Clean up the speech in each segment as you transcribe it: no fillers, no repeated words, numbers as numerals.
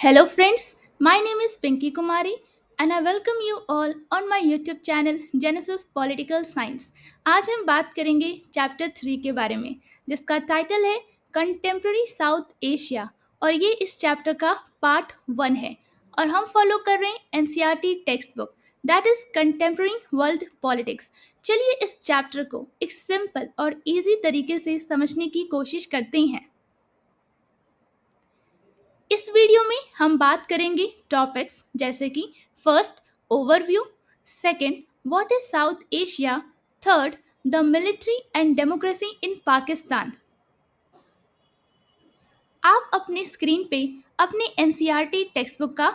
Hello, friends. My name is Pinky Kumari, and I welcome you all on my YouTube channel Genesis Political Science. आज हम बात करेंगे chapter 3 के बारे में, जिसका टाइटल है कंटेम्प्रेरी साउथ एशिया, और ये इस चैप्टर का पार्ट 1 है। और हम फॉलो कर रहे हैं NCERT text book, that is contemporary world politics. चलिए इस चैप्टर को एक सिंपल और इजी तरीके से समझने की कोशिश करते हैं। इस वीडियो में हम बात करेंगे टॉपिक्स जैसे कि first overview, second what is south Asia, third the military and democracy in Pakistan. आप अपने स्क्रीन पे अपने एनसीईआरटी टेक्स्ट बुक का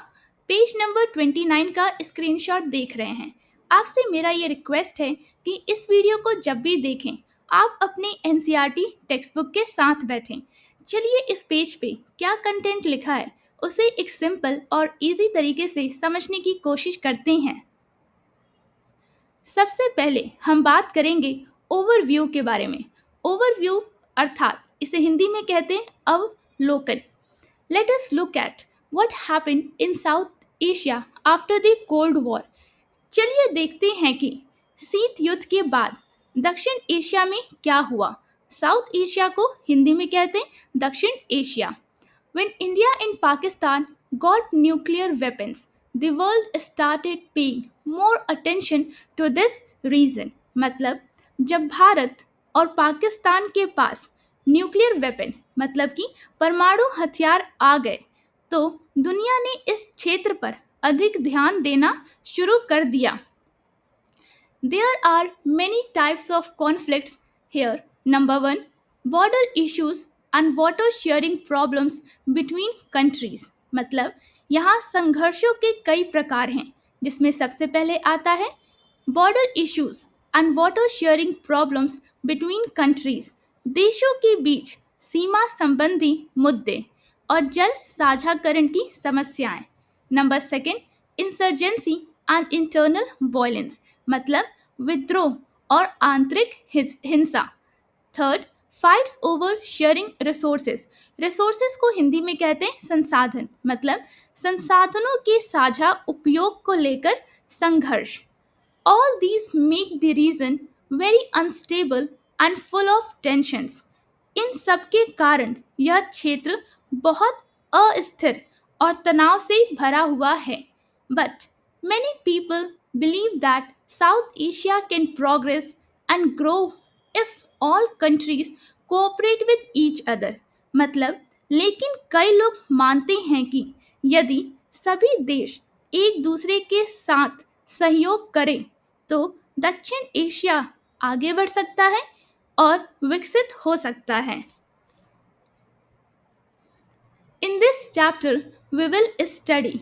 पेज नंबर 29 का स्क्रीनशॉट देख रहे हैं। आपसे मेरा ये रिक्वेस्ट है कि इस वीडियो को जब भी देखें आप अपने एनसीईआरटी टेक्स्ट बुक के साथ बैठें। चलिए इस पेज पे क्या कंटेंट लिखा है उसे एक सिंपल और इजी तरीके से समझने की कोशिश करते हैं। सबसे पहले हम बात करेंगे ओवरव्यू के बारे में। ओवरव्यू अर्थात इसे हिंदी में कहते हैं अवलोकन। Let us look at what happened in South Asia after the Cold War. चलिए देखते हैं कि शीत युद्ध के बाद दक्षिण एशिया में क्या हुआ। साउथ एशिया को हिंदी में कहते हैं दक्षिण Asia. When India and Pakistan got nuclear weapons, the world started paying more attention to this region. मतलब जब भारत और पाकिस्तान के पास न्यूक्लियर वेपन मतलब कि परमाणु हथियार आ गए तो दुनिया ने इस क्षेत्र पर अधिक ध्यान देना शुरू कर दिया। There are many types of conflicts here. Number 1, border issues and water sharing problems between countries. मतलब यहाँ संघर्षों के कई प्रकार हैं, जिसमें सबसे पहले आता है border issues and water sharing problems between countries, देशों के बीच सीमा संबंधी मुद्दे और जल साझाकरण की समस्याएं। Number second, insurgency and internal violence मतलब विद्रोह और आंतरिक हिंसा। Third, fights over sharing resources. Resources को हिंदी में कहते हैं संसाधन, मतलब संसाधनों के साझा उपयोग को लेकर संघर्ष। All these make the region very unstable and full of tensions. इन सब के कारण यह क्षेत्र बहुत अस्थिर और तनाव से भरा हुआ है। But many people believe that South Asia can progress and grow if all countries cooperate with each other. मतलब लेकिन कई लोग मानते हैं कि यदि सभी देश एक दूसरे के साथ सहयोग करें तो दक्षिण एशिया आगे बढ़ सकता है और विकसित हो सकता है। In this chapter we will study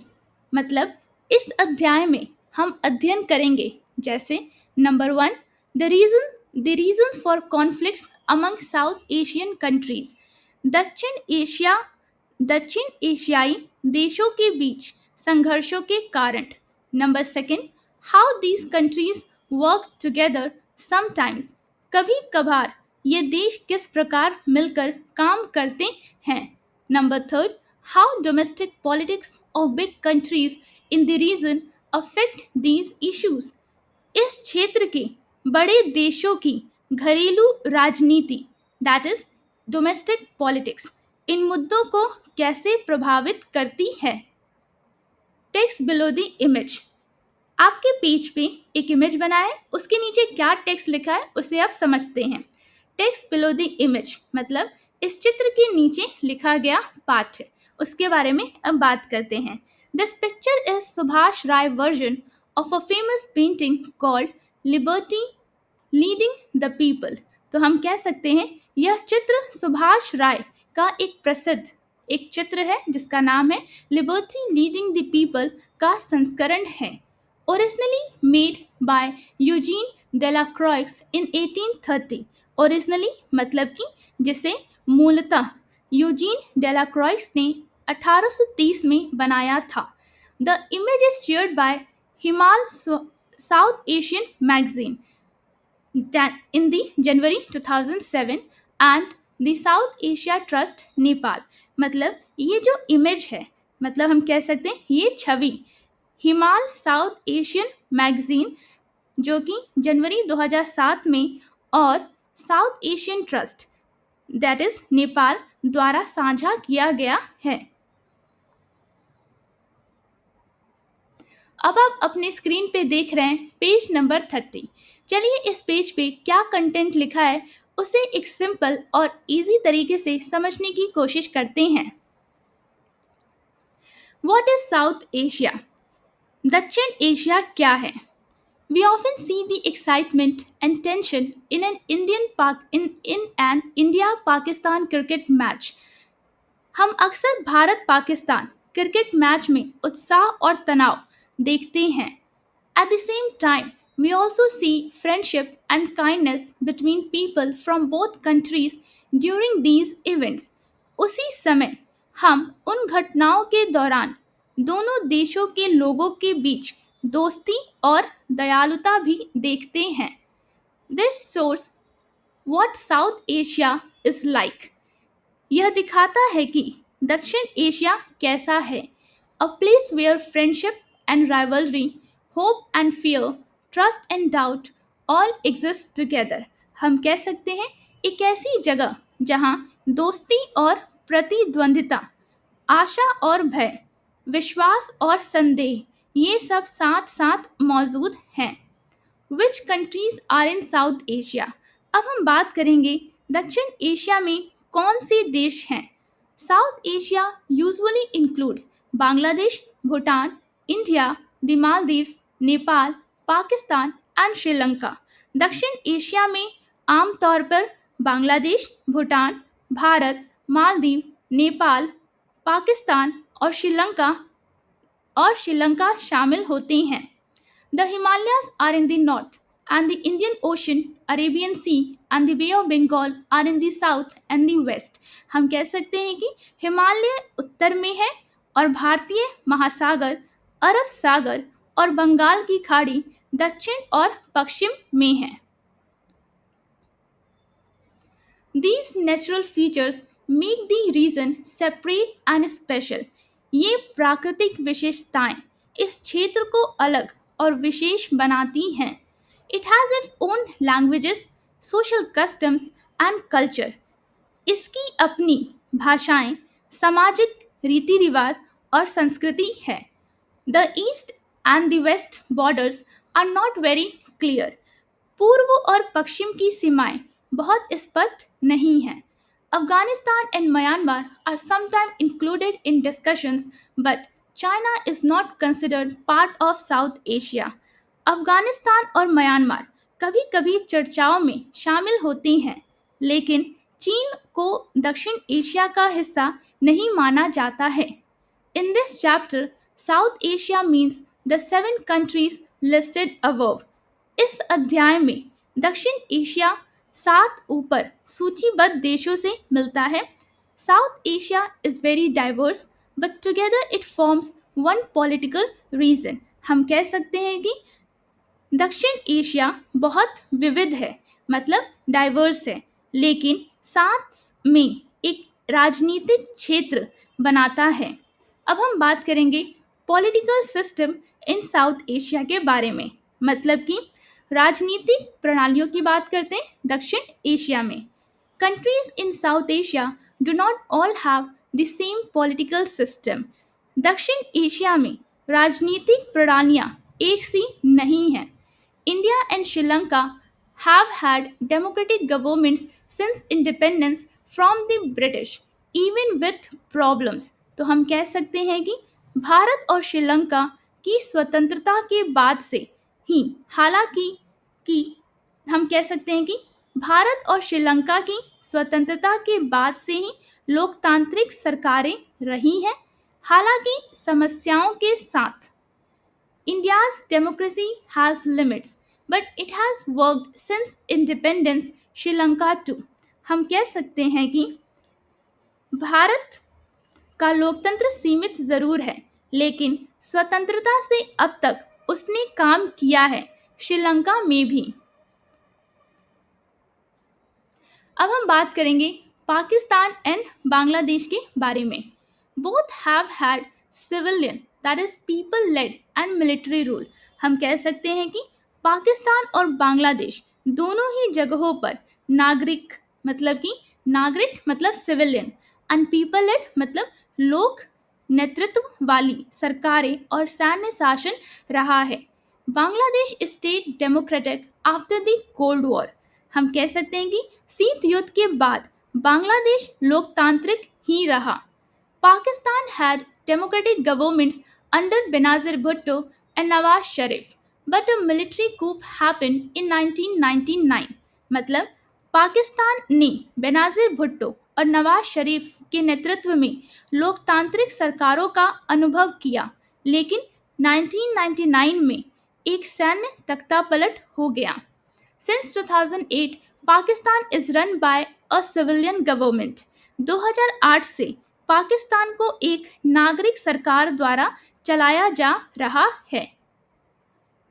मतलब इस अध्याय में हम अध्ययन करेंगे जैसे number 1, the reasons for conflicts among South Asian countries. दक्षिण एशियाई देशों के बीच संघर्षों के कारण। Number second, how these countries work together sometimes. कभी कभार ये देश किस प्रकार मिलकर काम करते हैं। Number third, how domestic politics of big countries in the region affect these issues. इस क्षेत्र के बड़े देशों की घरेलू राजनीति दैट इज डोमेस्टिक पॉलिटिक्स इन मुद्दों को कैसे प्रभावित करती है। Text below the image. आपके पेज पे एक इमेज बना है, उसके नीचे क्या टेक्स्ट लिखा है उसे आप समझते हैं। टेक्स्ट बिलो द इमेज मतलब इस चित्र के नीचे लिखा गया पाठ, उसके बारे में अब बात करते हैं। This picture is Subhash Rai version of a famous painting called Liberty Leading the People. तो हम कह सकते हैं यह चित्र सुभाष राय का एक चित्र है जिसका नाम है लिबर्टी लीडिंग द पीपल का संस्करण है। Originally made by Eugene Delacroix in 1830। Originally मतलब कि जिसे मूलतः यूजीन डेलाक्रॉइक्स ने 1830 में बनाया था। The image is shared by Himal South Asian magazine in the January 2007 and the South Asia Trust Nepal. मतलब ये जो इमेज है मतलब हम कह सकते हैं ये छवि हिमाल साउथ एशियन मैगजीन जो कि जनवरी 2007 में और south Asian trust that is Nepal द्वारा साझा किया गया है। अब आप अपने स्क्रीन पे देख रहे हैं पेज नंबर 30। चलिए इस पेज पे क्या कंटेंट लिखा है उसे एक सिंपल और इजी तरीके से समझने की कोशिश करते हैं। What is south Asia? दक्षिण एशिया क्या है? We often see the excitement and tension in an India-Pakistan cricket match. हम अक्सर भारत पाकिस्तान क्रिकेट मैच में उत्साह और तनाव देखते हैं। At the same time, we also see friendship and kindness between people from both countries during these events. उसी समय हम उन घटनाओं के दौरान दोनों देशों के लोगों के बीच दोस्ती और दयालुता भी देखते हैं। This shows what South Asia is like. यह दिखाता है कि दक्षिण एशिया कैसा है। A place where friendship and rivalry, hope and fear, trust and doubt all exist together. हम कह सकते हैं एक ऐसी जगह जहाँ दोस्ती और प्रतिद्वंदिता, आशा और भय, विश्वास और संदेह ये सब साथ साथ मौजूद हैं। Which countries are in South Asia? अब हम बात करेंगे दक्षिण एशिया में कौन से देश हैं। South Asia usually includes Bangladesh, Bhutan, India, the Maldives, Nepal, Pakistan and Sri Lanka. दक्षिण एशिया में आमतौर पर बांग्लादेश, भूटान, भारत, मालदीव, नेपाल, पाकिस्तान और श्रीलंका शामिल होते हैं। The Himalayas are in the north, and the Indian Ocean, Arabian Sea, and the Bay of Bengal are in the south and the west. हम कह सकते हैं कि हिमालय उत्तर में है और भारतीय महासागर, अरब सागर और बंगाल की खाड़ी दक्षिण और पश्चिम में है। These natural features make the region separate and special. ये प्राकृतिक विशेषताएं इस क्षेत्र को अलग और विशेष बनाती हैं। It has its own languages, social customs and culture. इसकी अपनी भाषाएं, सामाजिक रीति रिवाज और संस्कृति है। The east and the west borders are not very clear. पूर्व और पश्चिम की सीमाएं बहुत स्पष्ट नहीं हैं। Afghanistan and Myanmar are sometime included in discussions but China is not considered part of South Asia. Afghanistan और म्यांमार कभी कभी चर्चाओं में शामिल होते हैं, लेकिन चीन को दक्षिण एशिया का हिस्सा नहीं माना जाता है। In this chapter, South Asia means the 7 countries listed above. इस अध्याय में दक्षिण एशिया 7 ऊपर सूचीबद्ध देशों से मिलता है। South Asia is very diverse but together it forms one political region. हम कह सकते हैं कि दक्षिण एशिया बहुत विविध है, मतलब डाइवर्स है, लेकिन साथ में एक राजनीतिक क्षेत्र बनाता है। अब हम बात करेंगे political system in South Asia के बारे में, मतलब कि राजनीतिक प्रणालियों की बात करते हैं दक्षिण एशिया में। Countries in South Asia do not all have the same political system. दक्षिण एशिया में राजनीतिक प्रणालियाँ एक सी नहीं हैं। India and Sri Lanka have had democratic governments since independence from the British, even with problems. तो हम कह सकते हैं कि भारत और श्रीलंका की स्वतंत्रता के बाद से ही, हालांकि कि हम कह सकते हैं कि भारत और श्रीलंका की स्वतंत्रता के बाद से ही लोकतांत्रिक सरकारें रही हैं, हालांकि समस्याओं के साथ। India's democracy has limits, but it has worked since independence. Sri Lanka too. हम कह सकते हैं कि भारत का लोकतंत्र सीमित जरूर है, लेकिन स्वतंत्रता से अब तक उसने काम किया है, श्रीलंका में भी। अब हम बात करेंगे पाकिस्तान एंड बांग्लादेश के बारे में। Both have had civilian that is people led and military rule. हम कह सकते हैं कि पाकिस्तान और बांग्लादेश दोनों ही जगहों पर नागरिक नागरिक मतलब सिविलियन एंड पीपल लेड मतलब लोक नेतृत्व वाली सरकारें और सैन्य शासन रहा है। Bangladesh state democratic after the cold war. हम कह सकते हैं कि शीत युद्ध के बाद बांग्लादेश लोकतांत्रिक ही रहा। Pakistan had democratic governments under Benazir Bhutto and Nawaz Sharif, but a military coup happened in 1999। मतलब पाकिस्तान ने बेनाजिर भुट्टो और नवाज शरीफ के नेतृत्व में लोकतांत्रिक सरकारों का अनुभव किया, लेकिन 1999 में एक सैन्य तख्तापलट हो गया। Since 2008, Pakistan is run by a civilian government। 2008 से पाकिस्तान को एक नागरिक सरकार द्वारा चलाया जा रहा है।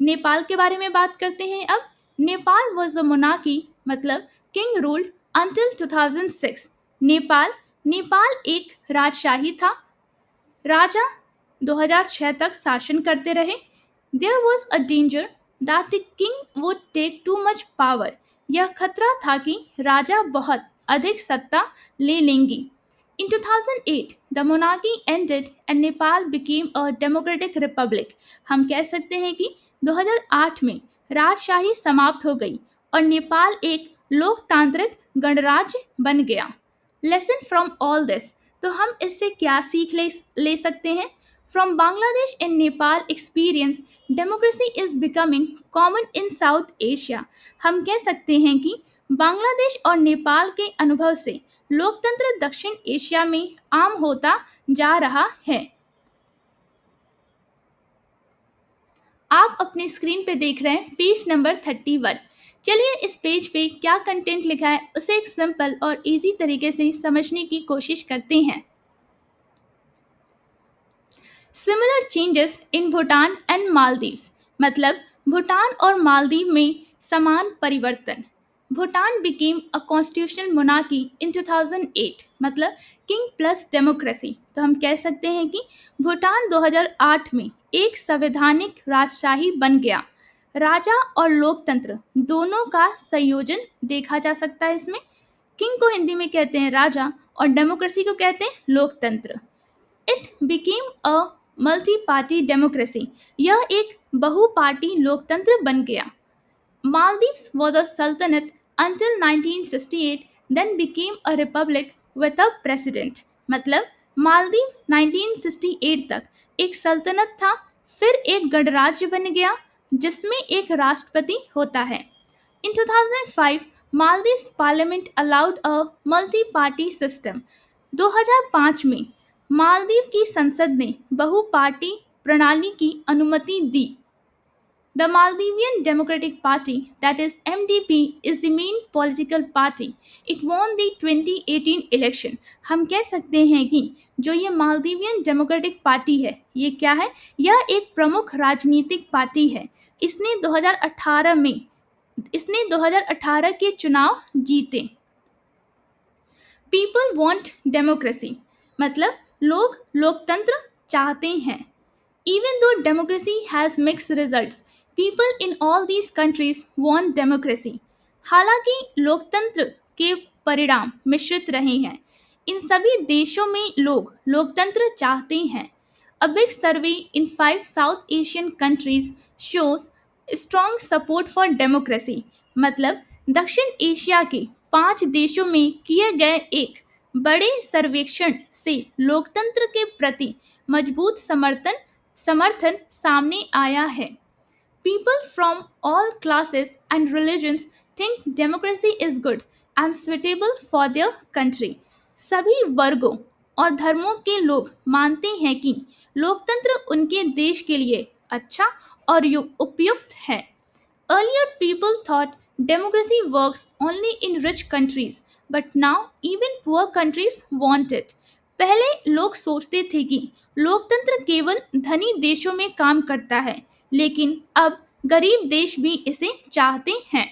नेपाल के बारे में बात करते हैं अब। नेपाल वॉज अ मोनार्की मतलब किंग रूल्ड अंटिल 2006। नेपाल एक राजशाही था। राजा 2006 तक शासन करते रहे। There was a danger that the king would take too much power। यह खतरा था कि राजा बहुत अधिक सत्ता ले लेंगी। In 2008, the monarchy ended and Nepal became a democratic republic। हम कह सकते हैं कि 2008 में राजशाही समाप्त हो गई और नेपाल एक लोकतांत्रिक गणराज्य बन गया। लेसन फ्रॉम ऑल दिस, तो हम इससे क्या सीख ले सकते हैं? From Bangladesh and Nepal experience, democracy is becoming common in South Asia. हम कह सकते हैं कि बांग्लादेश और नेपाल के अनुभव से लोकतंत्र दक्षिण एशिया में आम होता जा रहा है। आप अपने स्क्रीन पे देख रहे हैं पेज नंबर 31। चलिए इस पेज पे क्या कंटेंट लिखा है उसे एक सिंपल और इजी तरीके से समझने की कोशिश करते हैं। Similar changes in Bhutan and Maldives, मतलब भूटान और मालदीव में समान परिवर्तन। Bhutan became a constitutional monarchy in 2008, मतलब किंग प्लस डेमोक्रेसी। तो हम कह सकते हैं कि भूटान 2008 में एक संवैधानिक राजशाही बन गया। राजा और लोकतंत्र दोनों का संयोजन देखा जा सकता है इसमें। किंग को हिंदी में कहते हैं राजा और डेमोक्रेसी को कहते हैं लोकतंत्र। It became a multi party democracy, यह एक बहुपार्टी लोकतंत्र बन गया। Maldives was a sultanate until 1968, then became a republic with a president। मतलब मालदीव 1968 तक एक सल्तनत था, फिर एक गणराज्य बन गया जिसमें एक राष्ट्रपति होता है। In 2005, Maldives parliament allowed a multi-party system। 2005 में मालदीव की संसद ने बहुपार्टी प्रणाली की अनुमति दी। The Maldivian Democratic Party, that is MDP, is the main political party। It won the 2018 election। हम कह सकते हैं कि जो ये मालदीवियन डेमोक्रेटिक पार्टी है, ये क्या है? यह एक प्रमुख राजनीतिक पार्टी है। इसने 2018 के चुनाव जीते। पीपल वॉन्ट डेमोक्रेसी, मतलब लोग लोकतंत्र चाहते हैं। Even though democracy has mixed results, people in all these countries want democracy। हालांकि लोकतंत्र के परिणाम मिश्रित रहे हैं, इन सभी देशों में लोग लोकतंत्र चाहते हैं। A big survey in 5 South Asian countries shows strong support for democracy। मतलब दक्षिण एशिया के 5 देशों में किए गए एक बड़े सर्वेक्षण से लोकतंत्र के प्रति मजबूत समर्थन सामने आया है। People from all classes and religions think democracy is good and suitable for their country। सभी वर्गों और धर्मों के लोग मानते हैं कि लोकतंत्र उनके देश के लिए अच्छा और उपयुक्त है। Earlier people thought democracy works only in rich countries, but now even poor countries want it। पहले लोग सोचते थे कि लोकतंत्र केवल धनी देशों में काम करता है, लेकिन अब गरीब देश भी इसे चाहते हैं।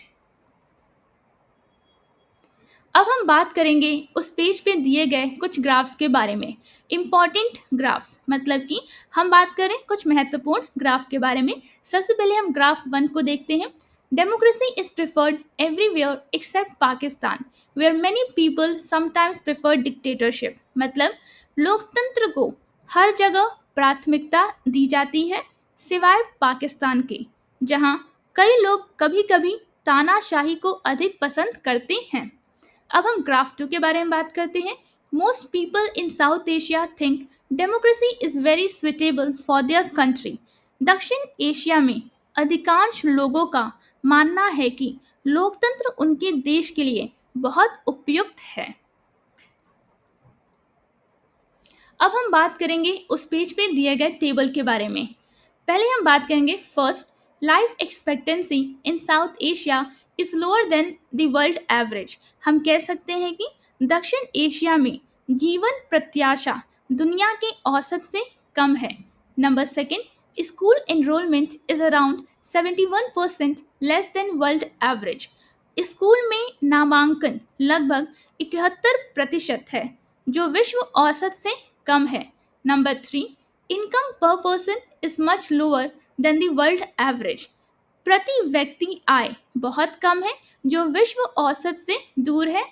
अब हम बात करेंगे उस पेज पे दिए गए कुछ ग्राफ्स के बारे में। इम्पॉर्टेंट ग्राफ्स मतलब कि हम बात करें कुछ महत्वपूर्ण ग्राफ के बारे में। सबसे पहले हम ग्राफ 1 को देखते हैं। Democracy is preferred everywhere except Pakistan where many people sometimes prefer dictatorship. मतलब लोकतंत्र को हर जगह प्राथमिकता दी जाती है सिवाय पाकिस्तान के, जहां कई लोग कभी कभी तानाशाही को अधिक पसंद करते हैं। अब हम ग्राफ 2 के बारे में बात करते हैं। Most people in South Asia think democracy is very suitable for their country. दक्षिण एशिया में अधिकांश लोगों का मानना है कि लोकतंत्र उनके देश के लिए बहुत उपयुक्त है। अब हम बात करेंगे उस पेज पे दिए गए टेबल के बारे में। पहले हम बात करेंगे first, life expectancy in South Asia is lower than the world average. हम कह सकते हैं कि दक्षिण एशिया में जीवन प्रत्याशा दुनिया के औसत से कम है। Number second, school enrolment is around 71% less than world average. School में नामांकन लगभग 71% है, जो विश्व औसत से कम है। नंबर थ्री, इनकम पर person is much lower than the world average. प्रति व्यक्ति आय बहुत कम है, जो विश्व औसत से दूर है।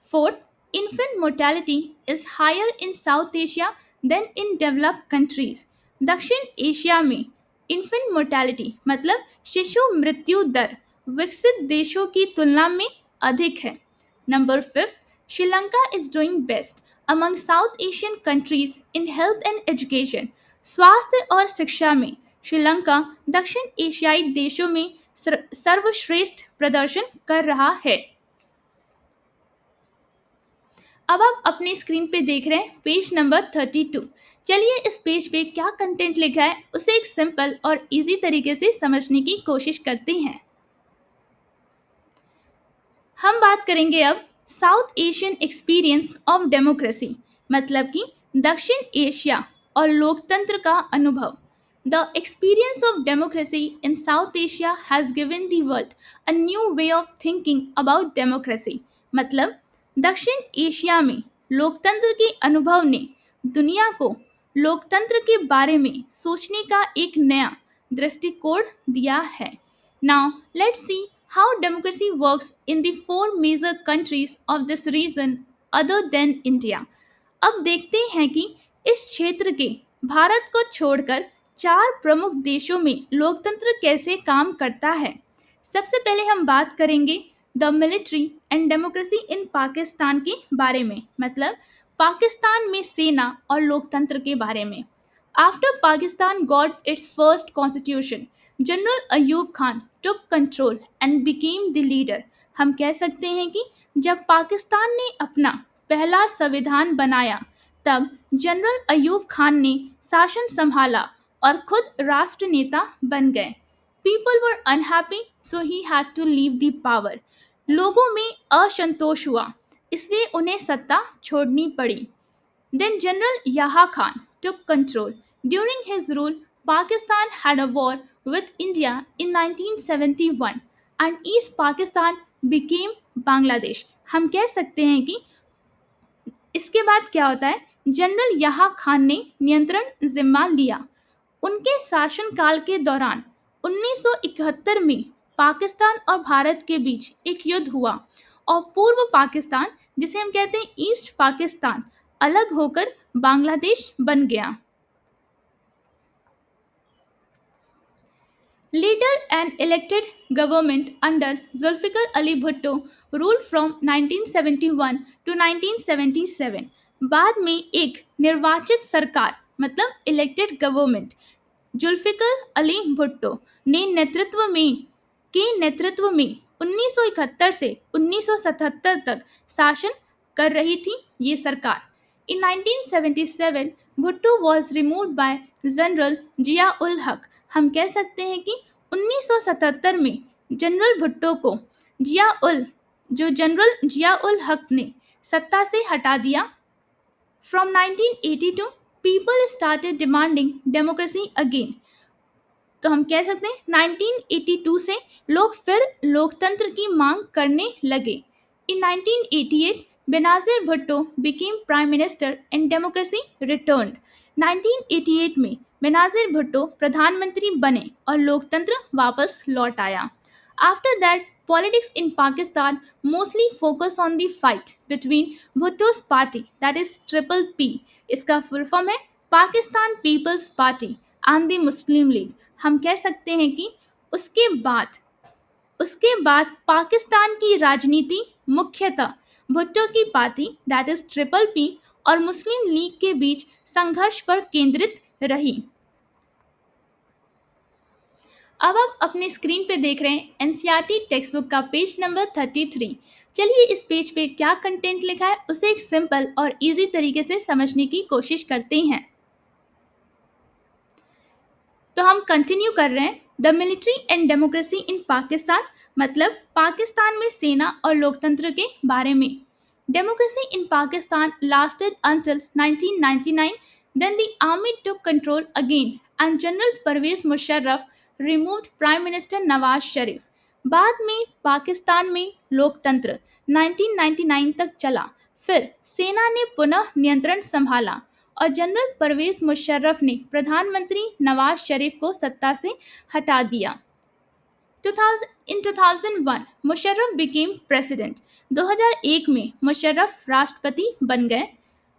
Fourth, infant mortality is higher in South Asia than in developed countries. दक्षिण एशिया में इन्फेंट मोर्टेलिटी मतलब शिशु मृत्यु दर विकसित देशों की तुलना में अधिक है। Number fifth, Sri Lanka is doing best among South Asian countries in health and education। स्वास्थ्य और शिक्षा में श्रीलंका दक्षिण एशियाई देशों में सर्वश्रेष्ठ प्रदर्शन कर रहा है। अब आप अपने स्क्रीन पे देख रहे हैं पेज नंबर 32। चलिए इस पेज पे क्या कंटेंट लिखा है उसे एक सिंपल और इजी तरीके से समझने की कोशिश करते हैं। हम बात करेंगे अब south Asian experience of democracy मतलब कि दक्षिण एशिया और लोकतंत्र का अनुभव। The experience of democracy in South Asia has given the world a new way of thinking about democracy. मतलब दक्षिण एशिया में लोकतंत्र के अनुभव ने दुनिया को लोकतंत्र के बारे में सोचने का एक नया दृष्टिकोण दिया है। Now let's see how democracy works in the four major countries of this region other than India। अब देखते हैं कि इस क्षेत्र के भारत को छोड़कर चार प्रमुख देशों में लोकतंत्र कैसे काम करता है। सबसे पहले हम बात करेंगे the military and democracy in Pakistan के बारे में। मतलब पाकिस्तान में सेना और लोकतंत्र के बारे में। After Pakistan got its first constitution, general Ayub Khan took control and became the leader. हम कह सकते हैं कि जब पाकिस्तान ने अपना पहला संविधान बनाया तब जनरल अयूब खान ने शासन संभाला और खुद राष्ट्र नेता बन गए। People were unhappy so he had to leave the power. लोगों में असंतोष हुआ इसलिए उन्हें सत्ता छोड़नी पड़ी। Then General Yahya Khan took control. During his rule, Pakistan had a war with India in 1971 and East Pakistan became Bangladesh। हम कह सकते हैं कि इसके बाद क्या होता है, जनरल याह्या खान ने नियंत्रण जिम्मा लिया। उनके शासनकाल के दौरान 1971 में पाकिस्तान और भारत के बीच एक युद्ध हुआ और पूर्व पाकिस्तान, जिसे हम कहते हैं ईस्ट पाकिस्तान, अलग होकर बांग्लादेश बन गया। Later an elected government under Zulfikar Ali Bhutto ruled from 1971 to 1977। बाद में एक निर्वाचित सरकार मतलब इलेक्टेड गवर्नमेंट जुल्फिकर अली भुट्टो ने नेतृत्व में 1971 से 1977 तक शासन कर रही थी ये सरकार। In 1977, Bhutto was removed by general Zia ul Haq. हम कह सकते हैं कि 1977 में जनरल भुट्टो को जनरल जिया उल हक ने सत्ता से हटा दिया। From 1982, people started demanding democracy again। तो हम कह सकते हैं 1982 से लोग फिर लोकतंत्र की मांग करने लगे। In 1988, Benazir Bhutto became prime minister and democracy returned. 1988 में बेनाजिर भुट्टो प्रधानमंत्री बने और लोकतंत्र वापस लौट आया. After that, politics in Pakistan mostly focus on the fight between Bhutto's party, that is Triple P. इसका full form है Pakistan People's Party and the Muslim League. हम कह सकते हैं कि उसके बाद पाकिस्तान की राजनीति मुख्यतः भुट्टो की party that is triple P और मुस्लिम लीग के बीच संघर्ष पर केंद्रित रही. अब आप अपने स्क्रीन पे देख रहे हैं एनसीईआरटी टेक्स्ट बुक का पेज नंबर 33. चलिए इस पेज पे क्या कंटेंट लिखा है उसे एक सिंपल और इजी तरीके से समझने की कोशिश करते हैं. तो हम कंटिन्यू कर रहे हैं. The military and democracy in Pakistan, मतलब पाकिस्तान में सेना और लोकतंत्र के बारे में. Democracy in Pakistan lasted until 1999, then the army took control again and general Pervez Musharraf removed prime minister Nawaz Sharif. बाद में पाकिस्तान में लोकतंत्र 1999 तक चला, फिर सेना ने पुनः नियंत्रण संभाला और जनरल परवेज मुशर्रफ ने प्रधानमंत्री नवाज शरीफ को सत्ता से हटा दिया. 2000 in 2001 मुशर्रफ became president. 2001 में मुशर्रफ राष्ट्रपति बन गए.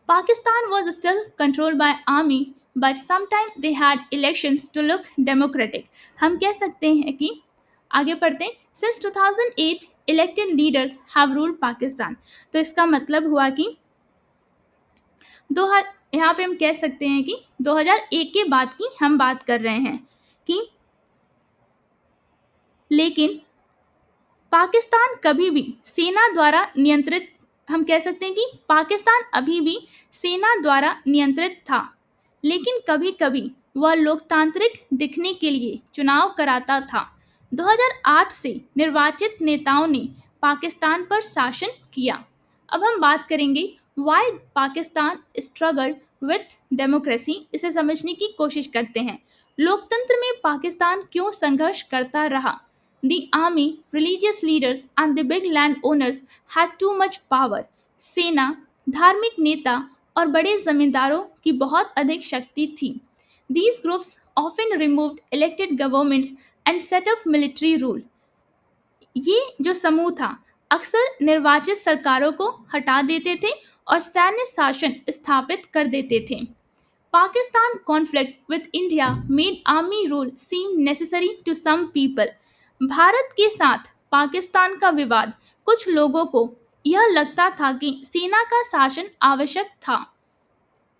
Pakistan was still controlled by army, but sometimes they had elections to look democratic. हम कह सकते हैं कि आगे पढ़ते हैं. Since 2008 elected leaders have ruled Pakistan. तो इसका मतलब हुआ कि यहाँ पे हम कह सकते हैं कि 2001 के बाद की हम बात कर रहे हैं कि लेकिन पाकिस्तान कभी भी सेना द्वारा नियंत्रित, हम कह सकते हैं कि पाकिस्तान अभी भी सेना द्वारा नियंत्रित था, लेकिन कभी कभी वह लोकतांत्रिक दिखने के लिए चुनाव कराता था. 2008 से निर्वाचित नेताओं ने पाकिस्तान पर शासन किया. अब हम बात करेंगे why Pakistan struggle with democracy. इसे समझने की कोशिश करते हैं. लोकतंत्र में पाकिस्तान क्यों संघर्ष करता रहा? The army, religious leaders and the big landowners had too much power. सेना, धार्मिक नेता और बड़े जमींदारों की बहुत अधिक शक्ति थी. These groups often removed elected governments and set up military rule. ये जो समूह था अक्सर निर्वाचित सरकारों को हटा देते थे और सैन्य शासन स्थापित कर देते थे. Pakistan conflict with India made army rule seem necessary to some people. Bharat के साथ पाकिस्तान का विवाद कुछ लोगों को यह लगता था कि सेना का शासन आवश्यक था.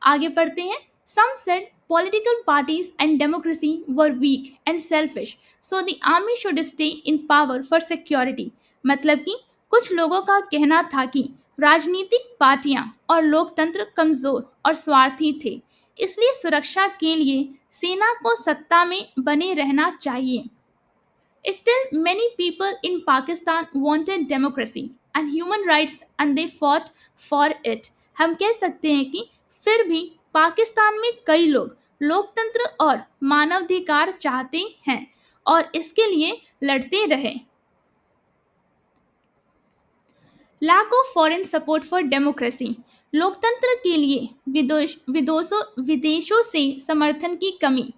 आगे पढ़ते हैं. Some said political parties and democracy were weak and selfish, so the army should stay in power for security. मतलब कि कुछ लोगों का कहना था कि राजनीतिक पार्टियां और लोकतंत्र कमजोर और स्वार्थी थे, इसलिए सुरक्षा के लिए सेना को सत्ता में बने रहना चाहिए. Still, many people in Pakistan wanted democracy and human rights and they fought for it. हम कह सकते हैं कि फिर भी पाकिस्तान में कई लोग लोकतंत्र और मानवाधिकार चाहते हैं और इसके लिए लड़ते रहे. Lack of foreign support for democracy. लोकतंत्र के लिए विदेशों से समर्थन की कमी.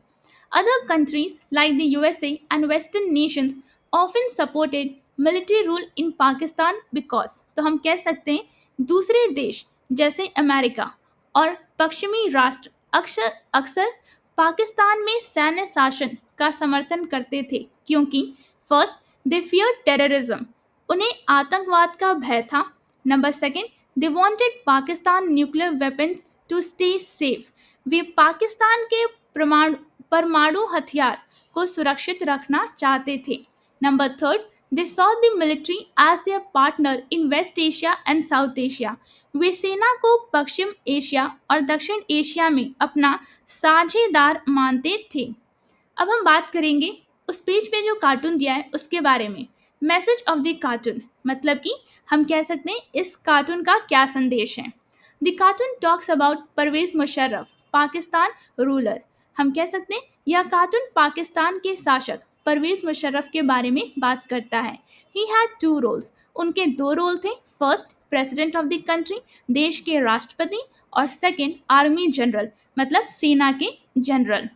Other countries like the USA and Western nations often supported military rule in Pakistan because, तो हम कह सकते हैं दूसरे देश जैसे अमेरिका और पश्चिमी राष्ट्र अक्सर पाकिस्तान में सैन्य शासन का समर्थन करते थे क्योंकि फर्स्ट दे फियर टेररिज्म, उन्हें आतंकवाद का भय था. Number second, they wanted Pakistan nuclear weapons to stay safe. वे पाकिस्तान के परमाणु हथियार को सुरक्षित रखना चाहते थे. Number third, they saw the military as their partner in West Asia and South Asia. वे सेना को पश्चिम एशिया और दक्षिण एशिया में अपना साझेदार मानते थे. अब हम बात करेंगे उस पेज पे जो कार्टून दिया है उसके बारे में. मैसेज ऑफ द कार्टून, मतलब कि हम कह सकते हैं इस कार्टून का क्या संदेश है. The cartoon talks about Pervez Musharraf, Pakistan ruler. हम कह सकते हैं यह कार्टून पाकिस्तान के शासक परवेज मुशर्रफ के बारे में बात करता है. He had two roles. उनके दो रोल थे, first president of the country, देश के राष्ट्रपति, और सेकंड आर्मी जनरल, मतलब सेना के general.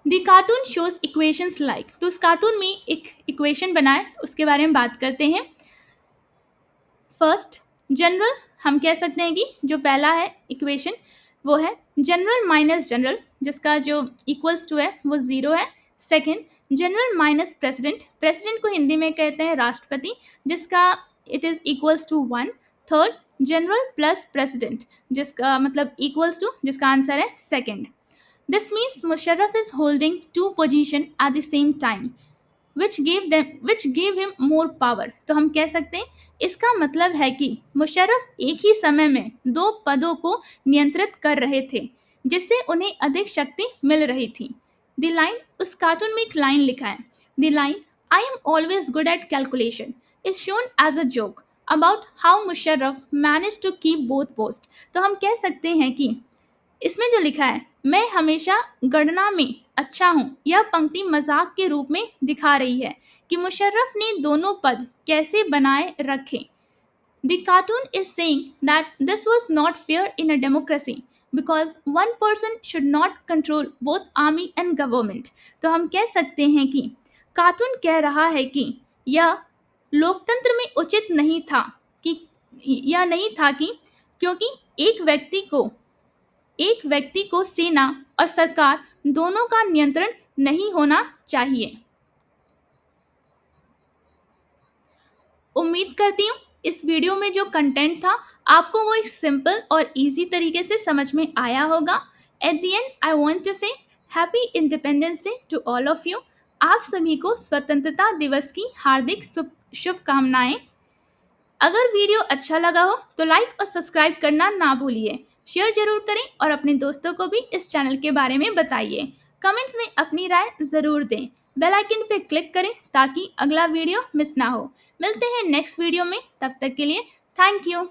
The cartoon shows equations like, तो उस कार्टून में एक इक्वेशन बना है, उसके बारे में बात करते हैं। फर्स्ट जनरल, हम कह सकते हैं कि जो पहला है इक्वेशन वो है जनरल माइनस जनरल, जिसका जो इक्वल्स टू है वो ज़ीरो है। Second general minus president, president को हिंदी में कहते हैं राष्ट्रपति, जिसका it is equals to one. Third general plus president, जिसका मतलब इक्वल्स टू, जिसका आंसर है second. This means Musharraf is holding two position at the same time which gave him more power। तो हम कह सकते हैं इसका मतलब है कि मुशर्रफ एक ही समय में दो पदों को नियंत्रित कर रहे थे, जिससे उन्हें अधिक शक्ति मिल रही थी। द लाइन, उस कार्टून में एक लाइन लिखा है, the line I am always good at calculation is shown as a joke about how Musharraf manage to keep both post. तो हम कह सकते हैं कि इसमें जो लिखा है मैं हमेशा गणना में अच्छा हूँ, यह पंक्ति मजाक के रूप में दिखा रही है कि मुशर्रफ ने दोनों पद कैसे बनाए रखे। The cartoon is saying that this was not fair in a democracy because one person should not control both army and government. तो हम कह सकते हैं कि कार्टून कह रहा है कि यह लोकतंत्र में उचित नहीं था कि यह नहीं था कि क्योंकि एक व्यक्ति को सेना और सरकार दोनों का नियंत्रण नहीं होना चाहिए। उम्मीद करती हूँ इस वीडियो में जो कंटेंट था आपको वो एक सिंपल और इजी तरीके से समझ में आया होगा। At the end I want to say happy Independence Day to all of you. आप सभी को स्वतंत्रता दिवस की हार्दिक शुभकामनाएं। अगर वीडियो अच्छा लगा हो तो लाइक और सब्सक्राइब करना ना भूलिए, शेयर जरूर करें और अपने दोस्तों को भी इस चैनल के बारे में बताइए। कमेंट्स में अपनी राय ज़रूर दें। बेल आइकन पे क्लिक करें ताकि अगला वीडियो मिस ना हो। मिलते हैं नेक्स्ट वीडियो में, तब तक के लिए थैंक यू।